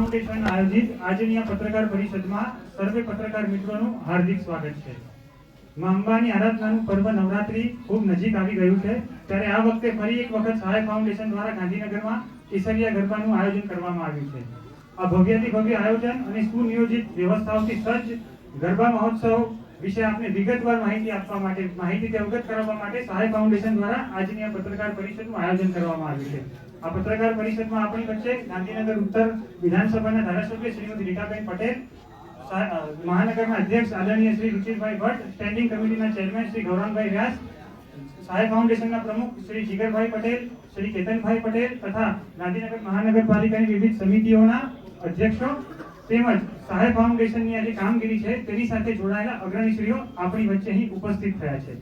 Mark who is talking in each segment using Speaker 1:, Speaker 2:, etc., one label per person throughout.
Speaker 1: Foundation આયોજિત આજની આ પત્રકાર પરિષદમાં સર્વે પત્રકાર મિત્રોનું હાર્દિક સ્વાગત છે। માં અંબાની આરાધનાનું પર્વ નવરાત્રી ખૂબ નજીક આવી ગયું છે, ત્યારે આ વખતે ફરી એક વખત સહાય ફાઉન્ડેશન દ્વારા ગાંધીનગરમાં કેસરિયા ગરબાનું આયોજન કરવામાં આવ્યું છે। આ ભવ્યાતિ ભવ્ય આયોજન અને સુનિયોજિત વ્યવસ્થાઓથી સજ્જ ગરબા મહોત્સવ વિશે આપને વિગતવાર માહિતીથી અવગત કરાવવા માટે સહાય ફાઉન્ડેશન દ્વારા આજની આ પત્રકાર પરિષદનું આયોજન કરવામાં આવ્યું છે। આ પત્રકાર પરિષદમાં આપણી વચ્ચે ગાંધીનગર ઉત્તર વિધાનસભાના ધારાસભ્ય શ્રીમતી રીટાબેન પટેલ, મહાનગરના અધ્યક્ષ આદરણીય શ્રી રુચિરભાઈ ભટ્ટ, સ્ટેન્ડિંગ કમિટીના ચેરમેન શ્રી ગૌરંગભાઈ વ્યાસ, સહાય ફાઉન્ડેશનના પ્રમુખ શ્રી જીગરભાઈ પટેલ, શ્રી કેતનભાઈ પટેલ તથા ગાંધીનગર મહાનગરપાલિકાની વિવિધ સમિતિઓના અધ્યક્ષો તેમજ સહાય ફાઉન્ડેશનની આજે કામગીરી છે તેની સાથે જોડાયેલા અગ્રણીશ્રીઓ આપણી વચ્ચે અહીં ઉપસ્થિત થયા છે।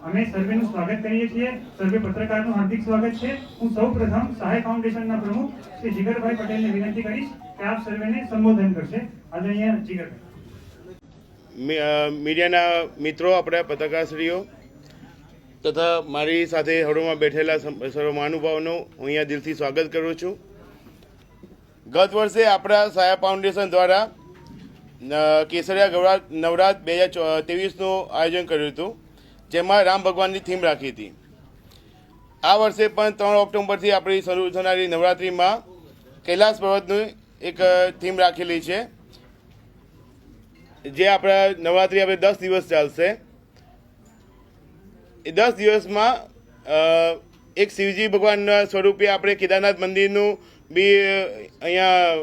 Speaker 1: અમે સર્વેનું સ્વાગત કરીએ છીએ। સર્વે પત્રકારનું હાર્દિક સ્વાગત છે। હું સૌપ્રથમ સહાય ફાઉન્ડેશનના પ્રમુખ શ્રી જીગરભાઈ પટેલને વિનંતી કરીશ કે આપ સર્વેને સંબોધન કરશે। આદરણીય જીગરભાઈ।
Speaker 2: મીડિયાના મિત્રો, આપણા પત્રકારશ્રીઓ તથા મારી સાથે હળોમાં બેઠેલા સર્વ મહાનુભાવોનું હું અહીંયા દિલથી સ્વાગત કરું છું। ગત વર્ષે આપણા સહાય ફાઉન્ડેશન દ્વારા કેસરિયા નવરાત 2023નું આયોજન કર્યું હતું, જેમાં રામ ભગવાનની થીમ રાખી હતી। આ વર્ષે પણ 3 ઓક્ટોબરથી આપણી શરૂ થનારી નવરાત્રિમાં કૈલાસ પર્વતની એક થીમ રાખેલી છે, જે આપણા નવરાત્રિ આપણે 10 દિવસ ચાલશે। એ 10 દિવસમાં એક શિવજી ભગવાનના સ્વરૂપે આપણે કેદારનાથ મંદિરનું બી અહીંયા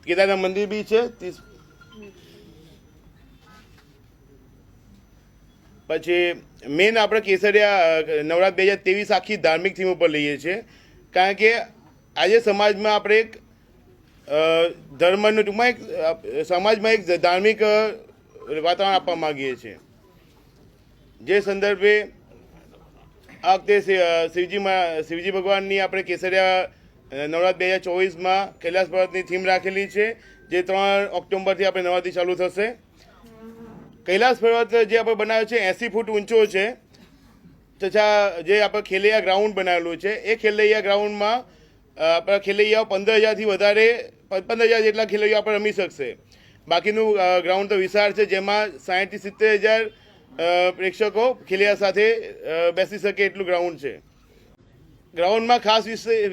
Speaker 2: કેદારનાથ મંદિર બી છે। પછી મેન આપણે કેસરિયા નવરાત 2023 આખી ધાર્મિક થીમ ઉપર લઈએ છીએ, કારણ કે આજે સમાજમાં આપણે એક ધર્મનું ટૂંકમાં એક સમાજમાં એક ધાર્મિક વાતાવરણ આપવા માગીએ છીએ, જે સંદર્ભે આ વખતે શિવજી ભગવાનની આપણે કેસરિયા નવરાત 2024માં કૈલાસ પર્વતની થીમ રાખેલી છે, જે 3 ઓક્ટોબરથી આપણે નવરાત્રિ ચાલુ થશે। કૈલાસ પર્વત જે આપણે બનાવ્યો છે 80 ફૂટ ઊંચો છે, તથા જે આપણે ખેલૈયા ગ્રાઉન્ડ બનાવેલું છે, એ ખેલૈયા ગ્રાઉન્ડમાં આપણા ખેલૈયાઓ 15,000થી વધારે 15,000 જેટલા ખેલૈયાઓ આપણે રમી શકશે। બાકીનું ગ્રાઉન્ડ તો વિશાળ છે, જેમાં 60,000થી 70,000 પ્રેક્ષકો ખેલૈયા સાથે બેસી શકે એટલું ગ્રાઉન્ડ છે। ગ્રાઉન્ડમાં ખાસ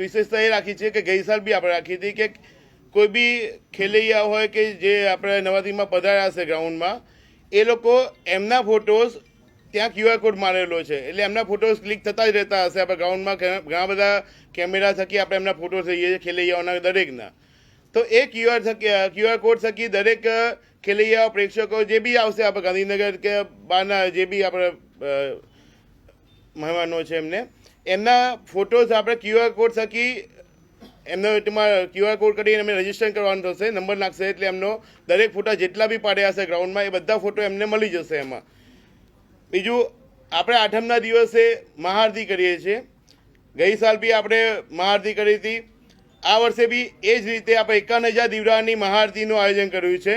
Speaker 2: વિશેષતા એ રાખી છે કે ગઈ સાલ બી આપણે રાખી હતી કે કોઈ બી ખેલૈયા હોય કે જે આપણે નવરાત્રિમાં પધાર્યા હશે ગ્રાઉન્ડમાં, એ લોકો એમના ફોટોઝ ત્યાં QR કોડ મારેલો છે, એટલે એમના ફોટોઝ ક્લિક થતા જ રહેતા હશે। આપણે ગ્રાઉન્ડમાં ઘણા બધા કેમેરા થકી આપણે એમના ફોટો થઈએ છીએ ખેલૈયાઓના દરેકના, તો એ QR કોડ થકી દરેક ખેલૈયાઓ પ્રેક્ષકો જે બી આવશે આપણે ગાંધીનગર કે બહારના જે બી આપણે મહેમાનો છે એમના ફોટોઝ આપણે QR કોડ થકી એમનો QR કોડ કરીને એમને રજીસ્ટર કરવાનું થશે, નંબર નાખશે, એટલે એમનો દરેક ફોટા જેટલા બી પાડ્યા હશે ગ્રાઉન્ડમાં એ બધા ફોટો એમને મળી જશે એમાં। બીજું, આપણે આઠમના દિવસે મહાઆરતી કરીએ છીએ। ગઈ સાલ બી આપણે મહાઆરતી કરી હતી, આ વર્ષે બી એ જ રીતે આપણે 51,000 દીવડાની મહાઆરતીનું આયોજન કર્યું છે।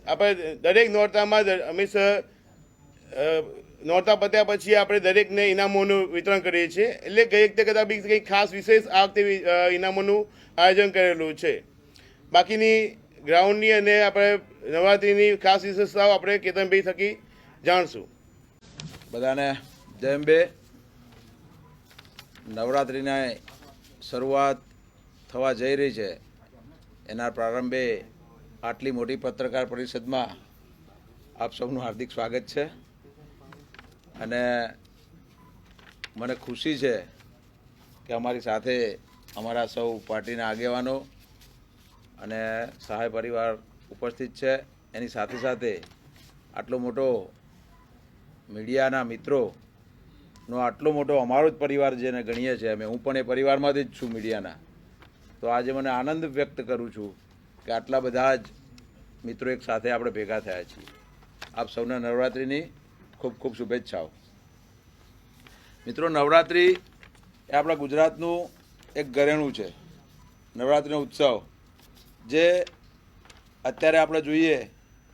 Speaker 2: આપણે દરેક નોરતામાં નોરતા પત્યા પછી આપણે દરેકને ઇનામોનું વિતરણ કરીએ છીએ, એટલે ગઈ વખતે કદાચ બી કંઈક ખાસ વિશેષ આ વખતે ઇનામોનું આયોજન કરેલું છે। બાકીની ગ્રાઉન્ડની અને આપણે નવરાત્રિની ખાસ વિશેષતાઓ આપણે કેતનભાઈ થકી જાણશું।
Speaker 3: બધાને જય અંબે। નવરાત્રિની શરૂઆત થવા જઈ રહી છે, એના પ્રારંભે આટલી મોટી પત્રકાર પરિષદમાં આપ સૌનું હાર્દિક સ્વાગત છે। અને મને ખુશી છે કે અમારી સાથે અમારા સૌ પાર્ટીના આગેવાનો અને સહાય પરિવાર ઉપસ્થિત છે। એની સાથે સાથે આટલો મોટો મીડિયાના મિત્રોનો આટલો મોટો અમારો જ પરિવાર જેને ગણીએ છીએ અમે, હું પણ એ પરિવારમાંથી જ છું મીડિયાના, તો આજે મને આનંદ વ્યક્ત કરું છું કે આટલા બધા જ મિત્રો એક સાથે આપણે ભેગા થયા છીએ। આપ સૌને નવરાત્રિની ખૂબ ખૂબ શુભેચ્છાઓ। મિત્રો, નવરાત્રિ એ આપણા ગુજરાતનું એક ઘરેણું છે। નવરાત્રિનો ઉત્સવ જે અત્યારે આપણે જોઈએ,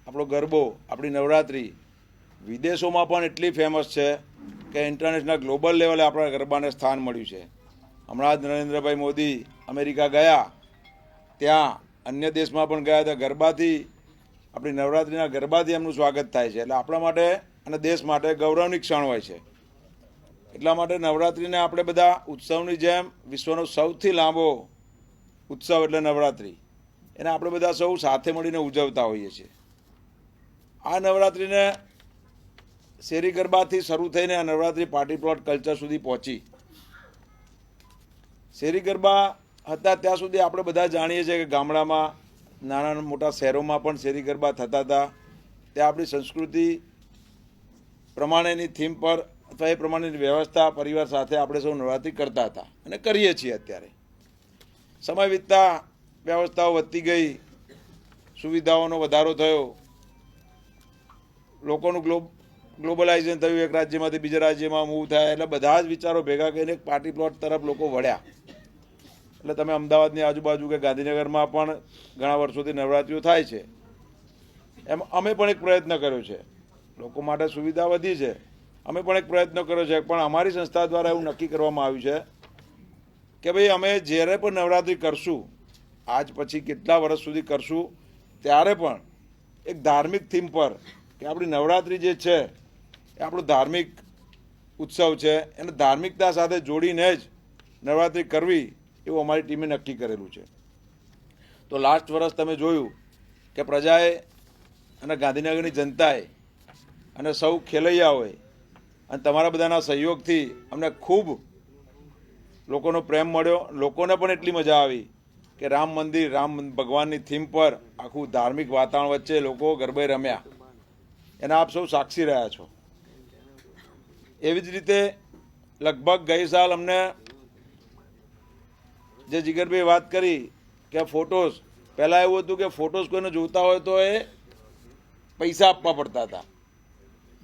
Speaker 3: આપણો ગરબો, આપણી નવરાત્રિ વિદેશોમાં પણ એટલી ફેમસ છે કે ઇન્ટરનેશનલ ગ્લોબલ લેવલે આપણા ગરબાને સ્થાન મળ્યું છે। હમણાં જ નરેન્દ્રભાઈ મોદી અમેરિકા ગયા ત્યાં અન્ય દેશમાં પણ ગયા હતા. ગરબાથી, આપણી નવરાત્રિના ગરબાથી એમનું સ્વાગત થાય છે. એટલે આપણા માટે અને દેશ માટે ગૌરવની ક્ષણ હોય છે. એટલા માટે નવરાત્રિને આપણે બધા ઉત્સવની જેમ વિશ્વનો સૌથી લાંબો ઉત્સવ એટલે નવરાત્રિ, એને આપણે બધા સૌ સાથે મળીને ઉજવતા હોઈએ છીએ. આ નવરાત્રિને શેરી ગરબાથી શરૂ થઈને આ નવરાત્રિ પાર્ટી પ્લોટ કલ્ચર સુધી પહોંચી. શેરી ગરબા હતા ત્યાં સુધી આપણે બધા જાણીએ છીએ કે ગામડામાં, નાના મોટા શહેરોમાં પણ શેરી ગરબા થતા હતા. ત્યાં આપણી સંસ્કૃતિ પ્રમાણેની થીમ પર અથવા એ પ્રમાણેની વ્યવસ્થા પરિવાર સાથે આપણે સૌ નવરાત્રિ કરતા હતા અને કરીએ છીએ. અત્યારે સમય વીતતા વ્યવસ્થાઓ વધતી ગઈ, સુવિધાઓનો વધારો થયો, લોકોનું ગ્લોબલાઇઝેશન થયું, એક રાજ્યમાંથી બીજા રાજ્યમાં મૂવ થાય, એટલે બધા જ વિચારો ભેગા કરીને એક પાર્ટી પ્લોટ તરફ લોકો વળ્યા. એટલે તમે અમદાવાદની આજુબાજુ કે ગાંધીનગરમાં પણ ઘણા વર્ષોથી નવરાત્રિઓ થાય છે. એમ અમે પણ એક પ્રયત્ન કર્યો છે. લોકો માટે સુવિધા વધી છે, અમે પણ એક પ્રયત્ન કર્યો છે. પણ અમારી સંસ્થા દ્વારા એવું નક્કી કરવામાં આવ્યું છે કે ભાઈ અમે જ્યારે પણ નવરાત્રિ કરશું, આજ પછી કેટલા વર્ષ સુધી કરશું, ત્યારે પણ એક ધાર્મિક થીમ પર, કે આપણી નવરાત્રિ જે છે એ આપણો ધાર્મિક ઉત્સવ છે, એને ધાર્મિકતા સાથે જોડીને જ નવરાત્રિ કરવી એવું અમારી ટીમે નક્કી કરેલું છે. તો લાસ્ટ વર્ષ તમે જોયું કે પ્રજાએ અને ગાંધીનગરની જનતાએ અને સૌ ખેલૈયાઓએ અને તમારા બધાના સહયોગથી અમને ખૂબ લોકોનો પ્રેમ મળ્યો. લોકોને પણ એટલી મજા આવી કે રામ મંદિર, રામ ભગવાનની થીમ પર આખું ધાર્મિક વાતાવરણ વચ્ચે લોકો ગરબે રમ્યા. એના આપ સૌ સાક્ષી રહ્યા છો. એવી જ રીતે લગભગ ગઈ સાલ અમને જે જીગરભાઈ વાત કરી કે ફોટોસ, પહેલાં એવું હતું કે ફોટોસ કોઈને જોતા હોય તો એ પૈસા આપવા પડતા હતા.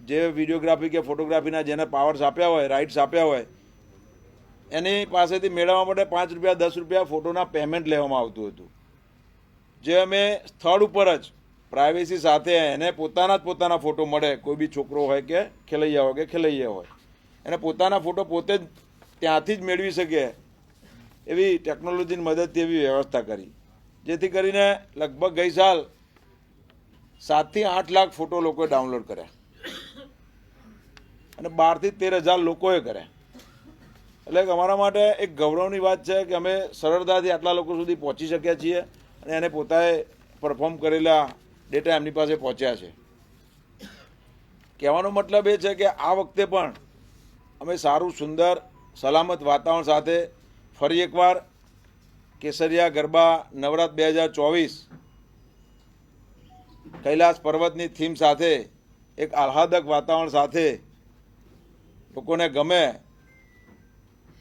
Speaker 3: જે વિડીયોગ્રાફી કે ફોટોગ્રાફીના જેને પાવર્સ આપ્યા હોય, રાઇટ્સ આપ્યા હોય, એની પાસેથી મેળવવા માટે 5 રૂપિયા 10 રૂપિયા ફોટોના પેમેન્ટ લેવામાં આવતું હતું. જે અમે સ્થળ ઉપર જ પ્રાઇવેસી સાથે એને પોતાના ફોટો મળે, કોઈ બી છોકરો હોય કે ખેલૈયા હોય, એને પોતાના ફોટો પોતે જ ત્યાંથી જ મેળવી શકે એવી ટેકનોલોજીની મદદથી એવી વ્યવસ્થા કરી. જેથી કરીને લગભગ ગઈ સાલ 7 થી 8 લાખ ફોટો લોકોએ ડાઉનલોડ કર્યા અને 12 થી 13,000 લોકોએ કર્યા. એટલે અમારા માટે એક ગૌરવની વાત છે કે અમે સરળતાથી આટલા લોકો સુધી પહોંચી શક્યા છીએ અને એને પોતાએ પરફોર્મ કરેલા ડેટા એમની પાસે પહોંચ્યા છે. કહેવાનો મતલબ એ છે કે આ વખતે પણ અમે સારું, સુંદર, સલામત વાતાવરણ સાથે ફરી એકવાર કેસરિયા ગરબા નવરાત્ર 2024 કૈલાસ પર્વતની થીમ સાથે એક આહ્લાદક વાતાવરણ સાથે લોકોને ગમે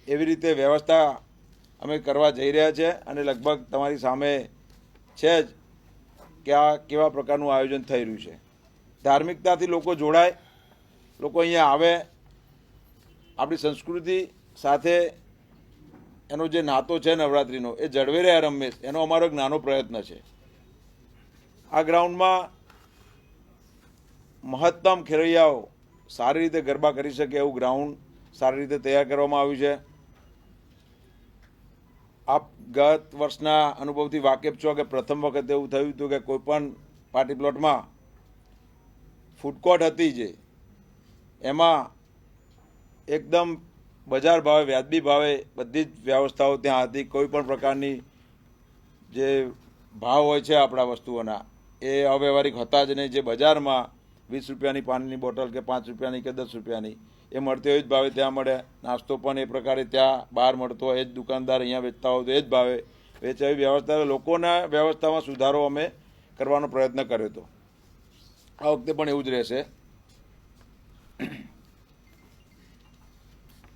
Speaker 3: એવી રીતે વ્યવસ્થા અમે કરવા જઈ રહ્યા છે. અને લગભગ તમારી સામે છે જ કે આ કેવા પ્રકારનું આયોજન થઈ રહ્યું છે. ધાર્મિકતાથી લોકો જોડાય, લોકો અહીંયા આવે, આપણી સંસ્કૃતિ સાથે એનો જે નાતો છે નવરાત્રિનો એ જળવાઈ રહે રમેશ, એનો અમારો એક નાનો પ્રયત્ન છે. આ ગ્રાઉન્ડમાં મહત્તમ ખેલૈયાઓ સારી રીતે ગરબા કરી શકે એવું ગ્રાઉન્ડ સારી રીતે તૈયાર કરવામાં આવ્યું છે. આપ ગત વર્ષના અનુભવથી વાકેફ છો કે પ્રથમ વખત એવું થયું હતું કે કોઈપણ પાર્ટી પ્લોટમાં ફૂડકોર્ટ હતી, જે એમાં એકદમ બજાર ભાવે, વ્યાજબી ભાવે બધી જ વ્યવસ્થાઓ ત્યાં હતી. કોઈ પણ પ્રકારની જે ભાવ હોય છે આપણા વસ્તુઓના એ અવ્યવહારિક હતા જ નહીં. જે બજારમાં 20 રૂપિયાની પાણીની બોટલ કે 5 રૂપિયાની કે 10 રૂપિયાની એ મળતી હોય જ ભાવે ત્યાં મળે. નાસ્તો પણ એ પ્રકારે ત્યાં બહાર મળતો હોય, એ જ દુકાનદાર અહીંયા વેચતા હોય તો એ જ ભાવે વેચે. એવી વ્યવસ્થા, લોકોના વ્યવસ્થામાં સુધારો અમે કરવાનો પ્રયત્ન કર્યો હતો. આ વખતે પણ એવું જ રહેશે.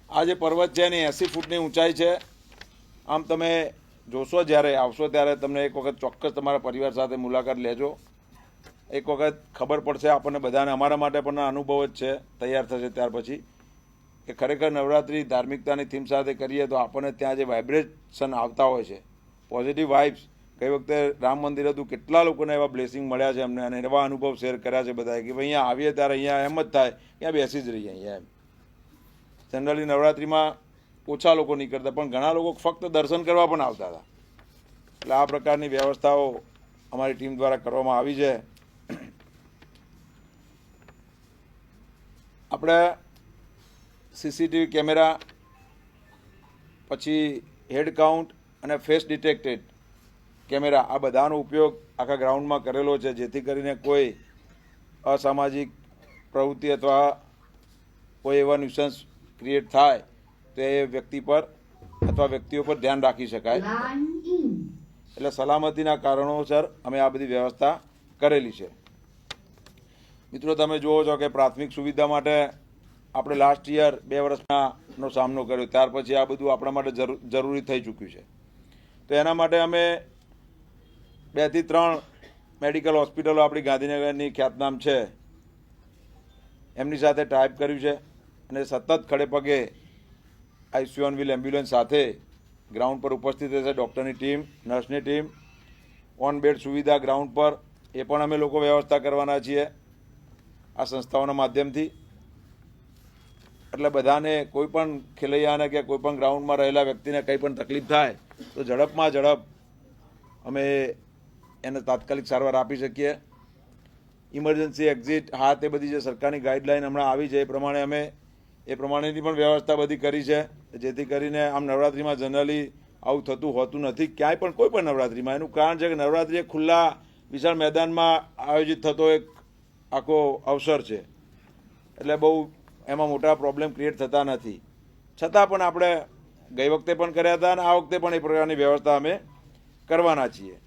Speaker 3: આ જે પર્વત છે એની 80 ફૂટની ઊંચાઈ છે. આમ તમે જોશો, જ્યારે આવશો ત્યારે તમને એક વખત ચોક્કસ તમારા પરિવાર સાથે મુલાકાત લેજો. એક વખત ખબર પડશે આપણને બધાને, અમારા માટે પણ અનુભવ જ છે તૈયાર થશે ત્યાર પછી, કે ખરેખર નવરાત્રિ ધાર્મિકતાની થીમ સાથે કરીએ તો આપણને ત્યાં જે વાઇબ્રેશન આવતા હોય છે, પોઝિટિવ વાઇબ્સ. ગઈ વખતે રામ મંદિર હતું, કેટલા લોકોને એવા બ્લેસિંગ મળ્યા છે અમને, અને એવા અનુભવ શેર કર્યા છે બધાએ કે ભાઈ અહીંયા આવીએ ત્યારે અહીંયા એમ જ થાય કે બેસી જ રહીએ અહીંયા. એમ જનરલી નવરાત્રિમાં ઓછા લોકો નીકળતા, પણ ઘણા લોકો ફક્ત દર્શન કરવા પણ આવતા હતા. એટલે આ પ્રકારની વ્યવસ્થાઓ અમારી ટીમ દ્વારા કરવામાં આવી છે. આપણે સીસીટીવી કેમેરા, પછી હેડ કાઉન્ટ અને ફેસ ડિટેક્ટેડ કેમેરા, આ બધાનો ઉપયોગ આખા ગ્રાઉન્ડમાં કરેલો છે, જેથી કરીને કોઈ અસામાજિક પ્રવૃત્તિ અથવા કોઈ એવા ન્યુસન્સ ક્રિએટ થાય તો એ વ્યક્તિ પર અથવા વ્યક્તિઓ પર ધ્યાન રાખી શકાય. એટલે સલામતીના કારણોસર અમે આ બધી વ્યવસ્થા કરેલી છે. મિત્રો, તમે જુઓ છો કે પ્રાથમિક સુવિધા માટે આપણે લાસ્ટ યર 2 વર્ષનો સામનો કર્યો, ત્યાર પછી આ બધું આપણા માટે જરૂરી થઈ ચૂક્યું છે. તો એના માટે અમે 2 થી 3 મેડિકલ હોસ્પિટલો આપણી ગાંધીનગરની ખ્યાતનામ છે એમની સાથે ટાઈપ કર્યું છે અને સતત ખડે પગે આઈસીયુ ઓન વ્હીલ એમ્બ્યુલન્સ સાથે ગ્રાઉન્ડ પર ઉપસ્થિત રહેશે. ડૉક્ટરની ટીમ, નર્સની ટીમ, ઓન બેડ સુવિધા ગ્રાઉન્ડ પર એ પણ અમે લોકો વ્યવસ્થા કરવાના છીએ આ સંસ્થાઓના માધ્યમથી. એટલે બધાને, કોઈ પણ ખેલૈયાને કે કોઈ પણ ગ્રાઉન્ડમાં રહેલા વ્યક્તિને કંઈ પણ તકલીફ થાય તો ઝડપમાં ઝડપ અમે એને તાત્કાલિક સારવાર આપી શકીએ. ઇમરજન્સી એક્ઝિટ, હા, તે બધી જે સરકારની ગાઈડલાઈન હમણાં આવી છે એ પ્રમાણેની પણ વ્યવસ્થા બધી કરી છે, જેથી કરીને આમ નવરાત્રિમાં જનરલી આવું થતું હોતું નથી ક્યાંય પણ, કોઈ પણ નવરાત્રિમાં. એનું કારણ છે કે નવરાત્રિ એક ખુલ્લા વિશાળ મેદાનમાં આયોજિત થતો એક આખો અવસર છે, એટલે બહુ એમાં મોટા પ્રોબ્લેમ ક્રિએટ થતા નથી. છતાં પણ આપણે ગઈ વખતે પણ કર્યા હતા અને આ વખતે પણ એ પ્રકારની વ્યવસ્થા અમે કરવાના છીએ.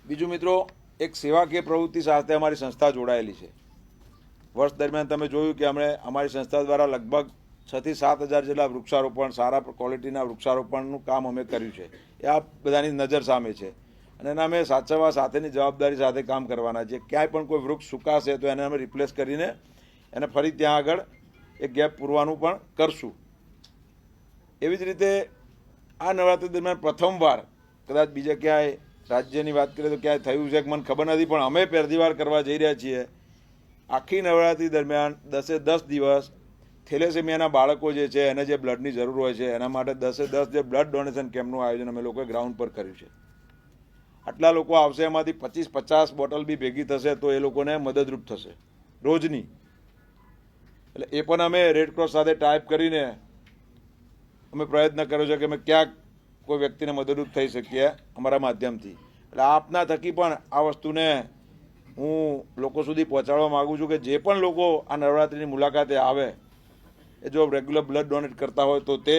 Speaker 3: બીજું મિત્રો, એક સેવાકીય પ્રવૃત્તિ સાથે અમારી સંસ્થા જોડાયેલી છે. વર્ષ દરમિયાન તમે જોયું કે અમારી સંસ્થા દ્વારા લગભગ 6 થી 7 હજાર જેટલા વૃક્ષારોપણ, સારા ક્વોલિટીના વૃક્ષારોપણનું કામ અમે કર્યું છે. એ આ બધાની નજર સામે છે અને એના અમે સાચવવા સાથેની જવાબદારી સાથે કામ કરવાના છીએ. ક્યાંય પણ કોઈ વૃક્ષ સુકાશે તો એને અમે રિપ્લેસ કરીને એને ફરી ત્યાં આગળ એક ગેપ પૂરવાનું પણ કરશું. એવી જ રીતે આ નવરાત્રિ દરમિયાન પ્રથમવાર, કદાચ બીજે ક્યાંય રાજ્યની વાત કરીએ તો ક્યાંય થયું છે કે મને ખબર નથી, પણ અમે પહેલી વાર કરવા જઈ રહ્યા છીએ. આખી નવરાત્રિ દરમિયાન 10 દિવસ થેલેસેમિયાના બાળકો જે છે એને જે બ્લડની જરૂર હોય છે એના માટે 10 જે બ્લડ ડોનેશન કેમ્પનું આયોજન અમે લોકોએ ગ્રાઉન્ડ પર કર્યું છે. આટલા લોકો આવશે, એમાંથી 25-50 બોટલ બી ભેગી થશે તો એ લોકોને મદદરૂપ થશે રોજની. એટલે એ પણ અમે રેડક્રોસ સાથે ટાઈપ કરીને અમે પ્રયત્ન કર્યો છે કે અમે ક્યાંક કોઈ વ્યક્તિને મદદરૂપ થઈ શકીએ અમારા માધ્યમથી. એટલે આપના થકી પણ આ વસ્તુને હું લોકો સુધી પહોંચાડવા માગું છું કે જે પણ લોકો આ નવરાત્રિની મુલાકાતે આવે એ જો રેગ્યુલર બ્લડ ડોનેટ કરતા હોય તો તે,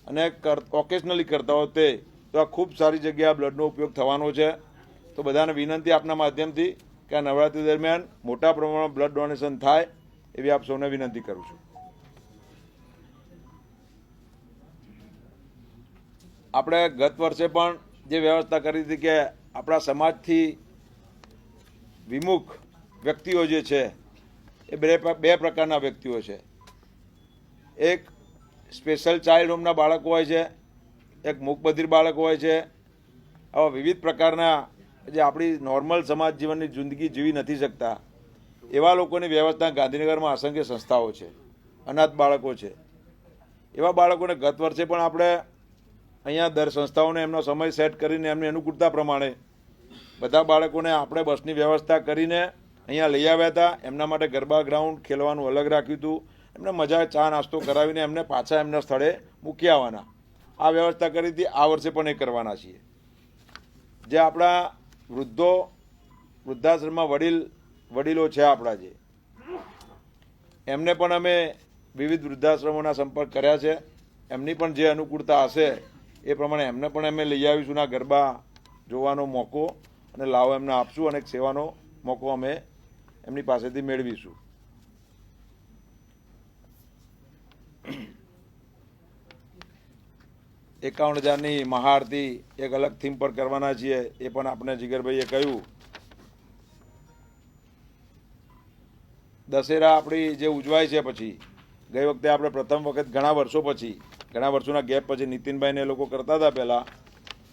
Speaker 3: અને ઓકેશનલી કરતા હોય તે, તો આ ખૂબ સારી જગ્યાએ બ્લડનો ઉપયોગ થવાનો છે. તો બધાને વિનંતી આપના માધ્યમથી કે આ નવરાત્રિ દરમિયાન મોટા પ્રમાણમાં બ્લડ ડોનેશન થાય એવી આપ સૌને વિનંતી કરું છું. આપણે ગત વર્ષે પણ જે વ્યવસ્થા કરી હતી કે આપણા સમાજથી વિમુખ વ્યક્તિઓ જે છે એ 2 પ્રકારના વ્યક્તિઓ છે. એક સ્પેશિયલ ચાઇલ્ડ હોમના બાળકો હોય છે, એક મૂકબધિર બાળકો હોય છે. આવા વિવિધ પ્રકારના જે આપણી નોર્મલ સમાજ જીવનની જિંદગી જીવી નથી શકતા એવા લોકોની વ્યવસ્થા ગાંધીનગરમાં અસંખ્ય સંસ્થાઓ છે, અનાથ બાળકો છે. એવા બાળકોને ગત વર્ષે પણ આપણે અહીંયા દર સંસ્થાઓને એમનો સમય સેટ કરીને એમની અનુકૂળતા પ્રમાણે બધા બાળકોને આપણે બસની વ્યવસ્થા કરીને અહીંયા લઈ આવ્યા હતા. એમના માટે ગરબા ગ્રાઉન્ડ ખેલવાનું અલગ રાખ્યું હતું. એમને મજા, ચા નાસ્તો કરાવીને એમને પાછા એમના સ્થળે મૂકી આવવાના આ વ્યવસ્થા કરી હતી. આ વર્ષે પણ એ કરવાના છીએ. જે આપણા વૃદ્ધાશ્રમમાં વડીલો છે આપણા, જે એમને પણ અમે વિવિધ વૃદ્ધાશ્રમોના સંપર્ક કર્યા છે. એમની પણ જે અનુકૂળતા હશે એ પ્રમાણે એમને પણ અમે લઈ આવીશું. આ ગરબા જોવાનો મોકો અને લાવો એમને આપશું અને એક સેવાનો મોકો અમે એમની પાસેથી મેળવીશું. 51,000ની મહાઆરતી એક અલગ થીમ પર કરવાના છીએ. એ પણ આપણે જીગરભાઈએ કહ્યું. દશેરા આપણી જે ઉજવાય છે, પછી ગઈ વખતે આપણે પ્રથમ વખત ઘણા વર્ષોના ગેપ પછી નીતિનભાઈને એ લોકો કરતા હતા પહેલાં,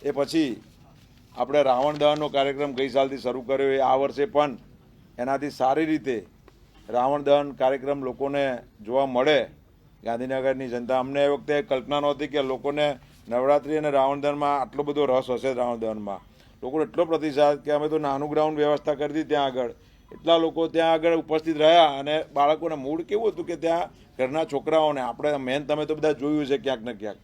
Speaker 3: એ પછી આપણે રાવણ દહનનો કાર્યક્રમ ગઈ સાલથી શરૂ કર્યો. એ આ વર્ષે પણ એનાથી સારી રીતે રાવણ દહન કાર્યક્રમ લોકોને જોવા મળે ગાંધીનગરની જનતા. અમને એ વખતે કલ્પના નહોતી કે લોકોને નવરાત્રિ અને રાવણ દહનમાં આટલો બધો રસ હશે રાવણ દહનમાં, લોકોનો એટલો પ્રતિસાદ કે અમે તો નાનું ગ્રાઉન્ડ વ્યવસ્થા કરી હતી ત્યાં આગળ, એટલા લોકો ત્યાં આગળ ઉપસ્થિત રહ્યા. અને બાળકોના મૂડ કેવું હતું કે ત્યાં ઘરના છોકરાઓને આપણે મેન તમે તો બધા જોયું છે ક્યાંક ને ક્યાંક,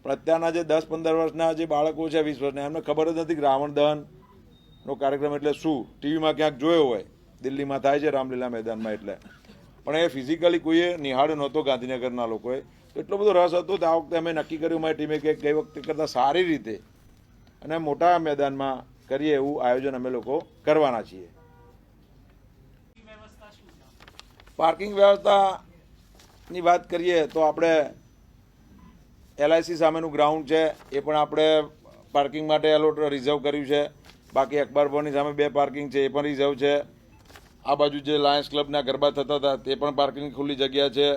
Speaker 3: પણ અત્યારના જે 10-15 વર્ષના જે બાળકો છે 20 વર્ષના એમને ખબર જ નથી કે રાવણ દહનનો કાર્યક્રમ એટલે શું. ટીવીમાં ક્યાંક જોયો હોય, દિલ્હીમાં થાય છે રામલીલા મેદાનમાં, એટલે પણ એ ફિઝિકલી કોઈએ નિહાળ્યો નહોતો ગાંધીનગરના લોકોએ. એટલો બધો રસ હતો તો આ વખતે અમે નક્કી કર્યું મારી ટીમે કે ગઈ વખતે કરતાં સારી રીતે અને મોટા મેદાનમાં કરીએ એવું આયોજન અમે લોકો કરવાના છીએ. પાર્કિંગ વ્યવસ્થાની વાત કરીએ તો આપણે LIC સામેનું ગ્રાઉન્ડ છે એ પણ આપણે પાર્કિંગ માટે એલોટ રિઝર્વ કર્યું છે. બાકી અખબાર ભવનની સામે 2 પાર્કિંગ છે એ પણ રિઝર્વ છે. આ બાજુ જે લાયન્સ ક્લબના ગરબા થતા હતા તે પણ પાર્કિંગ ખુલ્લી જગ્યા છે.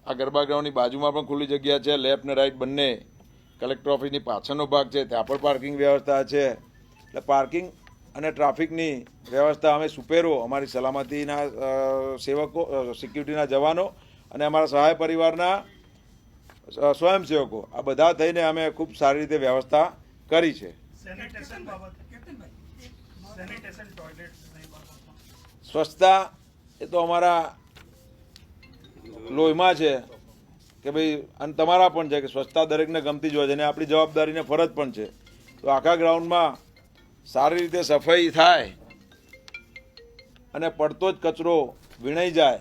Speaker 3: આ ગરબા ગ્રાઉન્ડની બાજુમાં પણ ખુલ્લી જગ્યા છે, લેફ્ટ ને રાઈટ બંને. કલેક્ટર ઓફિસની પાછળનો ભાગ છે ત્યાં પણ પાર્કિંગ વ્યવસ્થા છે. એટલે પાર્કિંગ અને ટ્રાફિકની વ્યવસ્થા અમે સુપેરો, અમારી સલામતીના સેવકો, સિક્યુરિટીના જવાનો અને અમારા સહાય પરિવારના સ્વયંસેવકો, આ બધા થઈને અમે ખૂબ સારી રીતે વ્યવસ્થા કરી છે. સ્વચ્છતા એ તો અમારા લોહીમાં છે કે ભાઈ, અને તમારા પણ છે કે સ્વચ્છતા દરેકને ગમતી જ હોય છે અને આપણી જવાબદારીને ફરજ પણ છે. તો આખા ગ્રાઉન્ડમાં સારી રીતે સફાઈ થાય અને પડતો જ કચરો વીણાઈ જાય,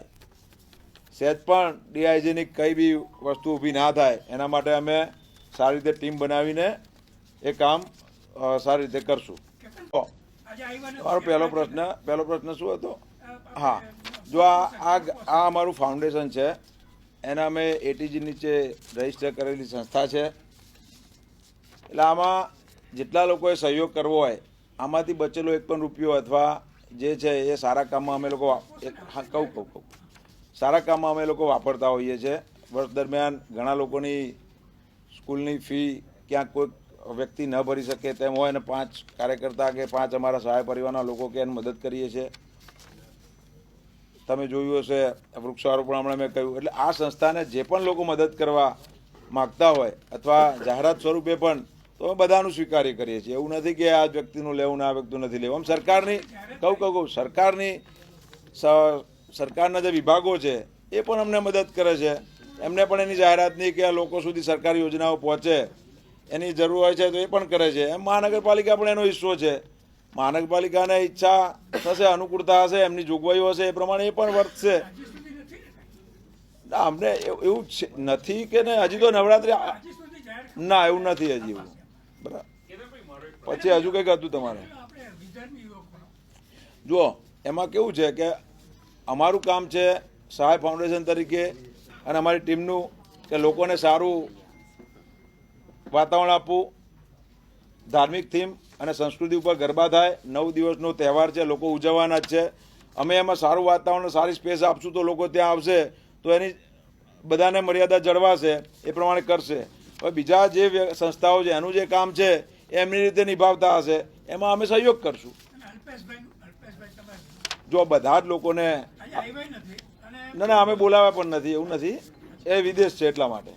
Speaker 3: સહેજ પણ ડીહાઇજેનિક કંઈ બી વસ્તુ ઊભી ના થાય એના માટે અમે સારી રીતે ટીમ બનાવીને એ કામ સારી રીતે કરશું. મારો પહેલો પ્રશ્ન શું હતો? હા, જો આ અમારું ફાઉન્ડેશન છે, એના અમે ATG નીચે રજીસ્ટર કરેલી સંસ્થા છે. એટલે આમાં જેટલા લોકોએ સહયોગ કરવો હોય, આમાંથી બચેલો 1 પણ રૂપિયો અથવા જે છે એ સારા કામમાં અમે લોકો સારા કામમાં અમે લોકો વાપરતા હોઈએ છીએ. વર્ષ દરમિયાન ઘણા લોકોની સ્કૂલની ફી ક્યાંક કોઈ વ્યક્તિ ન ભરી શકે તેમ હોય અને 5 કાર્યકર્તા કે 5 અમારા સહાય પરિવારના લોકો કે એને મદદ કરીએ છીએ. તમે જોયું હશે વૃક્ષારોપણ હમણાં મેં કહ્યું. એટલે આ સંસ્થાને જે પણ લોકો મદદ કરવા માગતા હોય અથવા જાહેરાત સ્વરૂપે પણ, તો અમે બધાનું સ્વીકાર્ય કરીએ છીએ. એવું નથી કે આ વ્યક્તિનું લેવું ને આ વ્યક્તિનું નથી લેવું. આમ સરકારની સરકારના જે વિભાગો છે એ પણ અમને મદદ કરે છે. એમને પણ એની જાહેરાતની કે લોકો સુધી સરકારી યોજનાઓ પહોંચે એની જરૂર હોય છે તો એ પણ કરે છે. એમ મહાનગરપાલિકા પણ એનો હિસ્સો છે. મહાનગરપાલિકાને ઈચ્છા થશે, અનુકૂળતા હશે, એમની જોગવાઈઓ હશે એ પ્રમાણે એ પણ વર્તશે. ના, અમને એવું નથી કે ને હજી તો નવરાત્રિ, ના એવું નથી હજી એવું. બરાબર, પછી હજુ કંઈક હતું તમારે? જુઓ, એમાં કેવું છે કે અમારું કામ છે સહાય ફાઉન્ડેશન તરીકે અને અમારી ટીમનું કે લોકોને સારું વાતાવરણ આપવું, ધાર્મિક થીમ અને સંસ્કૃતિ ઉપર ગરબા થાય. 9 દિવસનો તહેવાર છે, લોકો ઉજવવાના જ છે. અમે એમાં સારું વાતાવરણ, સારી સ્પેસ આપશું તો લોકો ત્યાં આવશે, તો એની બધાને મર્યાદા જળવાશે, એ પ્રમાણે કરશે. હવે બીજા જે સંસ્થાઓ છે એનું જે કામ છે એ એમની રીતે નિભાવતા હશે, એમાં અમે સહયોગ કરશું. જો બધા જ લોકોને ના અમે બોલાવ્યા પણ નથી, એવું નથી, એ વિદેશ છે એટલા માટે,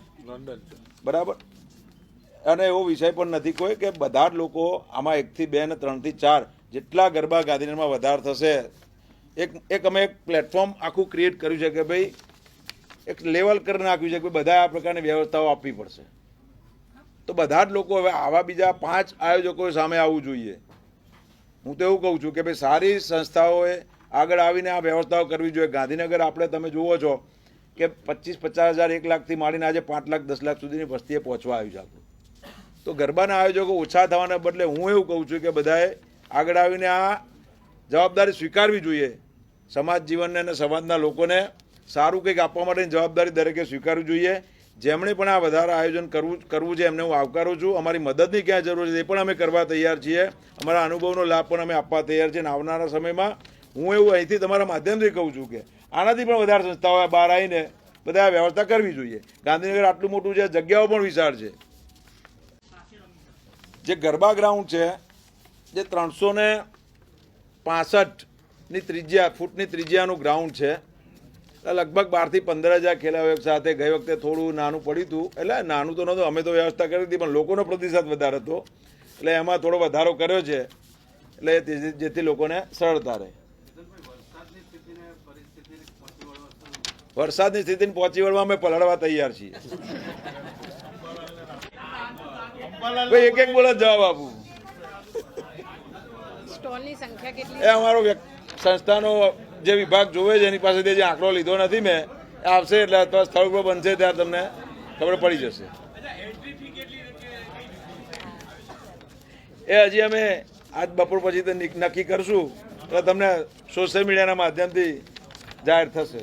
Speaker 3: બરાબર. અને એવો વિષય પણ નથી કોઈ કે બધા જ લોકો આમાં 1 થી 2 ને 3 થી 4 જેટલા ગરબા ગાંધીનગરમાં વધારે થશે, એક અમે એક પ્લેટફોર્મ આખું ક્રિએટ કર્યું છે કે ભાઈ એક લેવલ કરી નાખ્યું છે કે બધા આ પ્રકારની વ્યવસ્થાઓ આપવી પડશે. તો બધા જ લોકો હવે આવા બીજા 5 આયોજકો સામે આવવું જોઈએ. હું તો એવું કહું છું કે ભાઈ સારી સંસ્થાઓએ આગળ આવીને આ વ્યવસ્થાઓ કરવી જોઈએ. ગાંધીનગર આપણે તમે જુઓ છો કે 25-50 હજાર 1 લાખથી માંડીને આજે 5 લાખ 10 લાખ સુધીની વસ્તીએ પહોંચવા આવ્યું છે આપણું. તો ગરબાના આયોજકો ઓછા થવાના બદલે હું એવું કહું છું કે બધાએ આગળ આવીને આ જવાબદારી સ્વીકારવી જોઈએ. સમાજ જીવનને અને સમાજના લોકોને સારું કંઈક આપવા માટેની જવાબદારી દરેકે સ્વીકારવી જોઈએ. જેમણે પણ આ વધારે આયોજન કરવું છે એમને હું આવકારું છું. અમારી મદદની ક્યાં જરૂર છે એ પણ અમે કરવા તૈયાર છીએ. અમારા અનુભવનો લાભ પણ અમે આપવા તૈયાર છીએ. અને આવનારા સમયમાં હું એવું અહીંથી તમારા માધ્યમથી કહું છું કે આનાથી પણ વધારે સંસ્થાઓએ બહાર આવીને બધા વ્યવસ્થા કરવી જોઈએ. ગાંધીનગર આટલું મોટું છે, જગ્યાઓ પણ વિશાળ છે. જે ગરબા ગ્રાઉન્ડ છે જે 365 ફૂટની ત્રિજ્યાનું ગ્રાઉન્ડ છે, લગભગ 12 થી 15,000 ખેલાડીઓ એક સાથે. ગઈ વખતે થોડું નાનું પડ્યું હતું, એટલે નાનું તો નહોતું, અમે તો વ્યવસ્થા કરી હતી, પણ લોકોનો પ્રતિસાદ વધારે હતો એટલે એમાં થોડો વધારો કર્યો છે, એટલે જેથી લોકોને સરળતા રહે. વરસાદની સ્થિતિને પહોંચી વળવા અમે પલળવા તૈયાર છીએ. એક એક બોલો જવાબ આપું.
Speaker 4: સ્ટોલની સંખ્યા કેટલી?
Speaker 3: એ અમારો સંસ્થાનો જે વિભાગ જોવે છે એની પાસેથી જે આંકડો લીધો નથી મેં, એ આવશે એટલે અથવા સ્થળ ઉપર બનશે ત્યારે તમને ખબર પડી જશે. એ હજી અમે આજ બપોર પછી તો નક્કી કરશું એટલે તમને સોશિયલ મીડિયાના માધ્યમથી જાહેર થશે.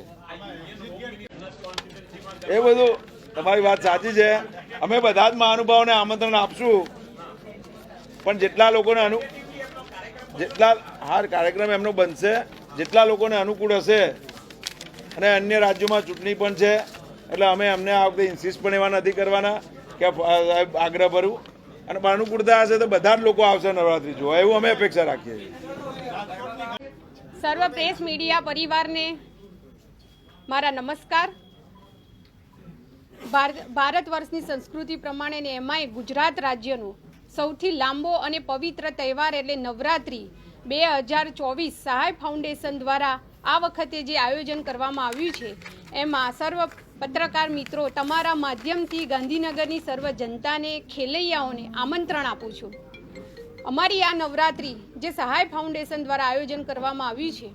Speaker 3: એ બધું તમારી વાત સાચી છે. અમે બધા જ મહાનુભાવોને આમંત્રણ આપશું, પણ જેટલા લોકોને કાર્યક્રમ એમનો બનશે, જેટલા લોકોને અનુકૂળ હશે, અને અન્ય રાજ્યોમાં ચૂંટણી પણ છે એટલે અમે અમને આ વખતે ઇન્સિસ્ટ પણ એવા નથી કરવાના કે આગ્રહ ભરું, અને અનુકૂળતા હશે તો બધા જ લોકો આવશે નવરાત્રી જોવા, એવું અમે અપેક્ષા રાખીએ છીએ.
Speaker 4: સર્વ પ્રેસ મીડિયા પરિવારને મારા નમસ્કાર. ભારત વર્ષની સંસ્કૃતિ પ્રમાણે ને એમાંય ગુજરાત રાજ્યનો સૌથી લાંબો અને પવિત્ર તહેવાર એટલે નવરાત્રિ 2024 સહાય ફાઉન્ડેશન દ્વારા આ વખતે જે આયોજન કરવામાં આવ્યું છે એમાં સર્વ પત્રકાર મિત્રો તમારા માધ્યમથી ગાંધીનગરની સર્વ જનતાને, ખેલૈયાઓને આમંત્રણ આપું છું. અમારી આ નવરાત્રિ જે સહાય ફાઉન્ડેશન દ્વારા આયોજન કરવામાં આવ્યું છે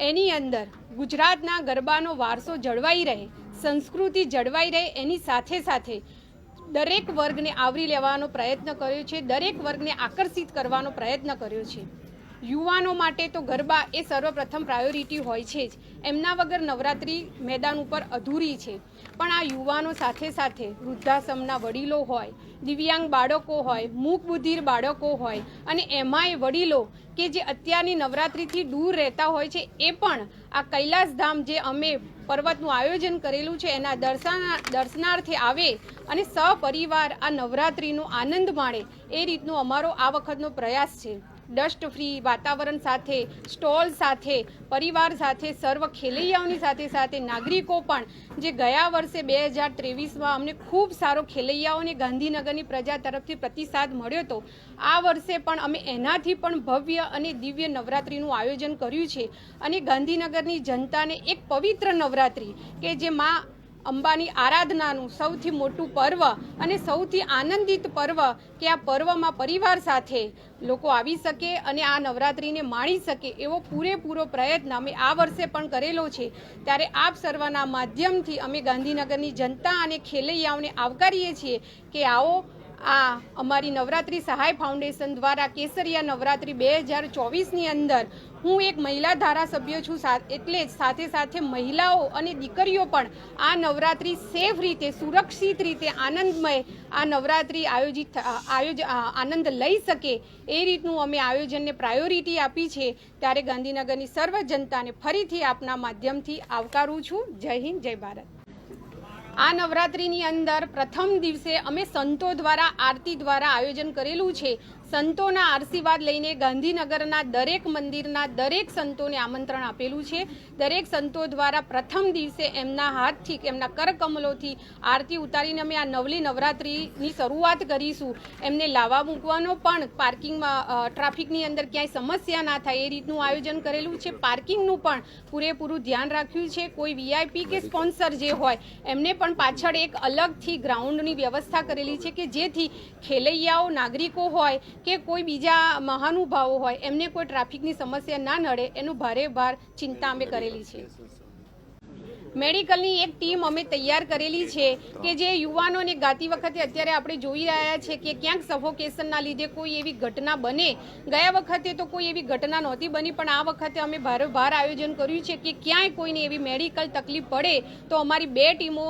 Speaker 4: એની અંદર ગુજરાતના ગરબાનો વારસો જળવાઈ રહે, સંસ્કૃતિ જળવાઈ રહે, એની સાથે સાથે દરેક વર્ગને આવરી લેવાનો પ્રયત્ન કર્યો છે, દરેક વર્ગને આકર્ષિત કરવાનો પ્રયત્ન કર્યો છે. યુવાનો માટે તો ગરબા એ સર્વપ્રથમ પ્રાયોરિટી હોય છે જ, એમના વગર નવરાત્રિ મેદાન ઉપર અધૂરી છે. પણ આ યુવાનો સાથે સાથે વૃદ્ધાશ્રમના વડીલો હોય, દિવ્યાંગ બાળકો હોય, મૂક બધિર બાળકો હોય, અને એમાંય વડીલો કે જે અત્યારની નવરાત્રિથી દૂર રહેતા હોય છે, એ પણ આ કૈલાસધામ જે અમે પર્વતનું આયોજન કરેલું છે એના દર્શનાર્થે આવે અને સપરિવાર આ નવરાત્રિનો આનંદ માણે, એ રીતનો અમારો આ વખતનો પ્રયાસ છે. ડસ્ટ ફ્રી વાતાવરણ સાથે, સ્ટોલ સાથે, પરિવાર સાથે, સર્વ ખેલૈયાઓની સાથે સાથે નાગરિકો પણ જે ગયા વર્ષે 2023માં અમને ખૂબ સારો ખેલૈયાઓને ગાંધીનગરની પ્રજા તરફથી પ્રતિસાદ મળ્યો હતો, આ વર્ષે પણ અમે એનાથી પણ ભવ્ય અને દિવ્ય નવરાત્રિનું આયોજન કર્યું છે. અને ગાંધીનગરની જનતાને એક પવિત્ર નવરાત્રિ કે જે માં અંબાની આરાધનાનું સૌથી મોટું પર્વ અને સૌથી આનંદિત પર્વ, કે આ પર્વમાં પરિવાર સાથે લોકો આવી શકે અને આ નવરાત્રિને માણી શકે એવો પૂરેપૂરો પ્રયત્ન અમે આ વર્ષે પણ કરેલો છે. ત્યારે આપ સર્વના માધ્યમથી અમે ગાંધીનગરની જનતા અને ખેલૈયાઓને આવકારીએ છીએ કે આવો આ અમારી નવરાત્રિ સહાય ફાઉન્ડેશન દ્વારા કેસરિયા નવરાત્રિ 2024ની અંદર હું એક મહિલા ધારાસભ્ય છું, એટલે જ સાથે સાથે મહિલાઓ અને દીકરીઓ પણ આ નવરાત્રિ સેફ રીતે, સુરક્ષિત રીતે, આનંદમય આ નવરાત્રિ આનંદ લઈ શકે એ રીતનું અમે આયોજનને પ્રાયોરિટી આપી છે. ત્યારે ગાંધીનગરની સર્વ જનતાને ફરીથી આપના માધ્યમથી આવકારું છું. જય હિન્દ, જય ભારત. આ નવરાત્રિની અંદર પ્રથમ દિવસે અમે સંતો દ્વારા આરતી દ્વારા આયોજન કરેલું છે. સંતોના આશીર્વાદ લઈને ગાંધીનગરના દરેક મંદિરના દરેક સંતોને આમંત્રણ આપેલું છે. દરેક સંતો દ્વારા પ્રથમ દિવસે એમના હાથથી, એમના કરકમલોથી આરતી ઉતારીને અમે આ નવલી નવરાત્રિની શરૂઆત કરીશું. એમને લાવવા મૂકવાનો પણ પાર્કિંગમાં ટ્રાફિકની અંદર ક્યાંય સમસ્યા ના થાય એ રીતનું આયોજન કરેલું છે. પાર્કિંગનું પણ પૂરેપૂરું ધ્યાન રાખ્યું છે. કોઈ વીઆઈપી કે સ્પોન્સર જે હોય એમને પણ પાછળ એક અલગથી ગ્રાઉન્ડની વ્યવસ્થા કરેલી છે કે જેથી ખેલૈયાઓ, નાગરિકો હોય કે કોઈ બીજા મહાનુભાવો હોય એમને કોઈ ટ્રાફિકની સમસ્યા ના નડે એનું ભારે ચિંતા અમે કરેલી છે. મેડિકલની એક ટીમ અમે તૈયાર કરેલી છે કે જે યુવાનોને ગાતી વખતે અત્યારે આપણે જોઈ રહ્યા છે કે ક્યાંક સફોકેશનના લીધે કોઈ એવી ઘટના બને. ગયા વખતે તો કોઈ એવી ઘટના નહોતી બની, પણ આ વખતે અમે ભાર આયોજન કર્યું છે કે ક્યાંય કોઈને એવી મેડિકલ તકલીફ પડે તો અમારી 2 ટીમો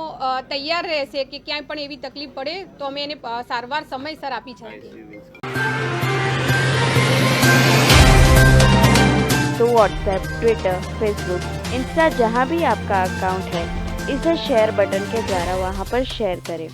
Speaker 4: તૈયાર રહેશે કે ક્યાંય પણ એવી તકલીફ પડે તો અમે એને સારવાર સમયસર આપી શકીએ.
Speaker 5: तो व्हाट्सएप, ट्विटर, फेसबुक, इंस्टा जहाँ भी आपका अकाउंट है, इसे शेयर बटन के द्वारा वहाँ पर शेयर करें.